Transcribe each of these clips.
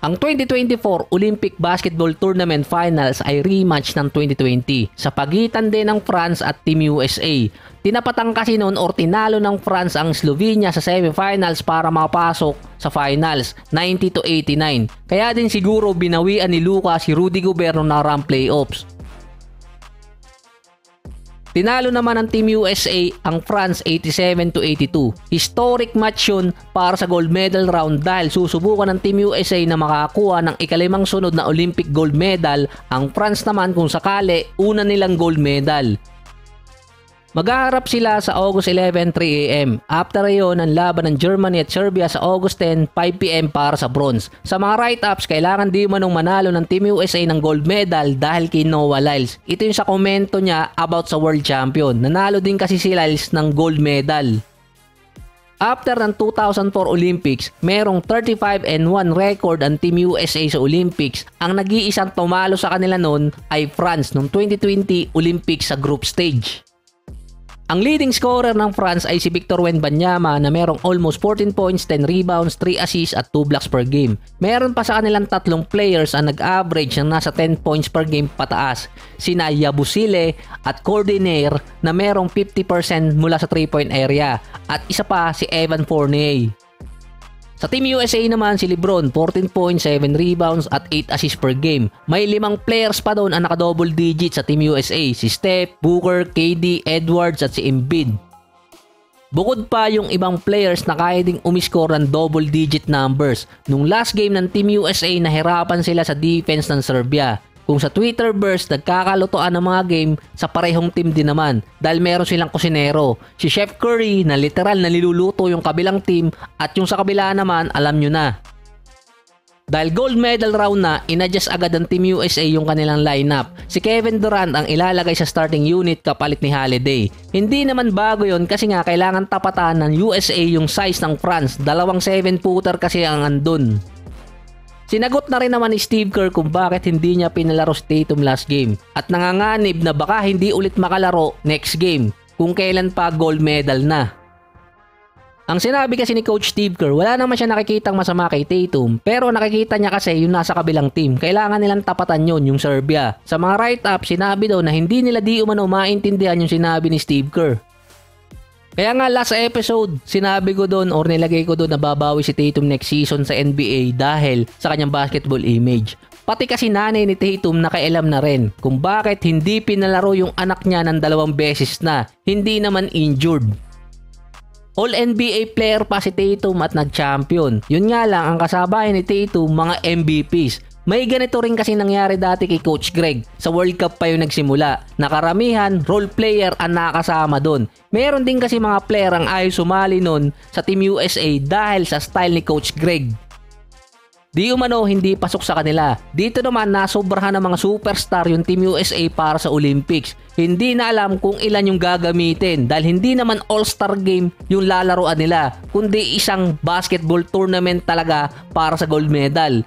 Ang 2024 Olympic Basketball Tournament Finals ay rematch ng 2020 sa pagitan din ng France at Team USA. Tinapatan kasi noon or tinalo ng France ang Slovenia sa semifinals para makapasok sa finals, 90-89. Kaya din siguro binawian ni Luka si Rudy Gobert noong nakaraang playoffs. Tinalo naman ng Team USA ang France 87-82. Historic match yun para sa gold medal round dahil susubukan ng Team USA na makakuha ng ikalimang sunod na Olympic gold medal. Ang France naman kung sakali una nilang gold medal. Maghaharap sila sa August 11, 3 AM. After yon, ang laban ng Germany at Serbia sa August 10, 5 PM para sa bronze. Sa mga write-ups, kailangan di manong manalo ng Team USA ng gold medal dahil kay Noah Lyles. Ito yung sa komento niya about sa world champion. Nanalo din kasi si Lyles ng gold medal. After ng 2004 Olympics, merong 35-1 record ang Team USA sa Olympics. Ang nag-iisang tumalo sa kanila noon ay France noong 2020 Olympics sa group stage. Ang leading scorer ng France ay si Victor Wembanyama na merong almost 14 points, 10 rebounds, 3 assists at 2 blocks per game. Meron pa sa kanilang tatlong players ang nag-average ng nasa 10 points per game pataas. Sina Yabusele at Cordinier na merong 50% mula sa 3-point area at isa pa si Evan Fournier. Sa Team USA naman si LeBron 14 points, 7 rebounds at 8 assists per game. May 5 players pa doon ang naka-double digits sa Team USA, si Steph, Booker, KD, Edwards at si Embiid. Bukod pa yung ibang players na kaya ding umiscore ng double digit numbers. Nung last game ng Team USA nahirapan sila sa defense ng Serbia. Kung sa Twitterverse nagkakalutuan ng mga game sa parehong team din naman dahil meron silang kusinero. Si Chef Curry na literal na niluluto yung kabilang team at yung sa kabila naman alam nyo na. Dahil gold medal round na, inadjust agad ng Team USA yung kanilang lineup. Si Kevin Durant ang ilalagay sa starting unit kapalit ni Holiday. Hindi naman bago yon kasi nga kailangan tapatan ng USA yung size ng France. 2 7-footer kasi ang andun. Sinagot na rin naman ni Steve Kerr kung bakit hindi niya pinalaro si Tatum last game at nanganganib na baka hindi ulit makalaro next game kung kailan pa gold medal na. Ang sinabi kasi ni Coach Steve Kerr, wala naman siya nakikitang masama kay Tatum pero nakikita niya kasi yung nasa kabilang team. Kailangan nilang tapatan yun, yung Serbia. Sa mga write-up, sinabi daw na hindi nila di umano maintindihan yung sinabi ni Steve Kerr. Kaya nga last episode, sinabi ko doon or nilagay ko doon na babawi si Tatum next season sa NBA dahil sa kanyang basketball image. Pati kasi nanay ni Tatum nakailam na rin kung bakit hindi pinalaro yung anak niya ng 2 beses na, hindi naman injured. All-NBA player pa si Tatum at nag-champion. Yun nga lang ang kasabayan ni Tatum mga MVPs. May ganito rin kasi nangyari dati kay Coach Greg. Sa World Cup pa yung nagsimula. Nakaramihan, role player ang nakasama doon. Meron din kasi mga player ang ayaw sumali nun sa Team USA dahil sa style ni Coach Greg. Di umano hindi pasok sa kanila. Dito naman nasobrahan ng mga superstar yung Team USA para sa Olympics. Hindi na alam kung ilan yung gagamitin dahil hindi naman all-star game yung lalaroan nila, kundi isang basketball tournament talaga para sa gold medal.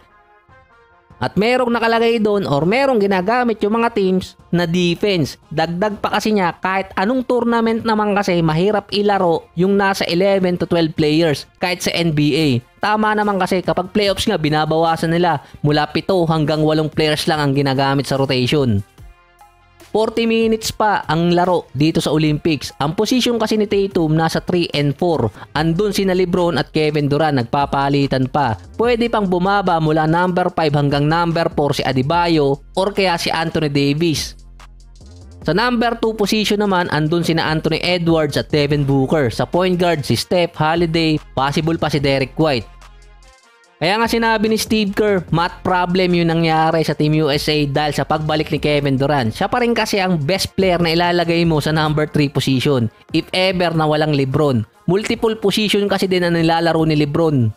At merong nakalagay doon or merong ginagamit yung mga teams na defense. Dagdag pa kasi niya kahit anong tournament naman kasi mahirap ilaro yung nasa 11 to 12 players kahit sa NBA. Tama naman kasi kapag playoffs nga binabawasan nila mula 7 hanggang 8 players lang ang ginagamit sa rotation. 40 minutes pa ang laro dito sa Olympics. Ang position kasi ni Tatum nasa 3 and 4. Andun sina LeBron at Kevin Durant nagpapalitan pa. Pwede pang bumaba mula number 5 hanggang number 4 si Adebayo or kaya si Anthony Davis. Sa number 2 position naman andun sina Anthony Edwards at Devin Booker. Sa point guard si Steph, Holiday, possible pa si Derek White. Kaya nga sinabi ni Steve Kerr, math problem yung nangyari sa Team USA dahil sa pagbalik ni Kevin Durant. Siya pa rin kasi ang best player na ilalagay mo sa number 3 position if ever na walang LeBron. Multiple position kasi din ang nilalaro ni LeBron.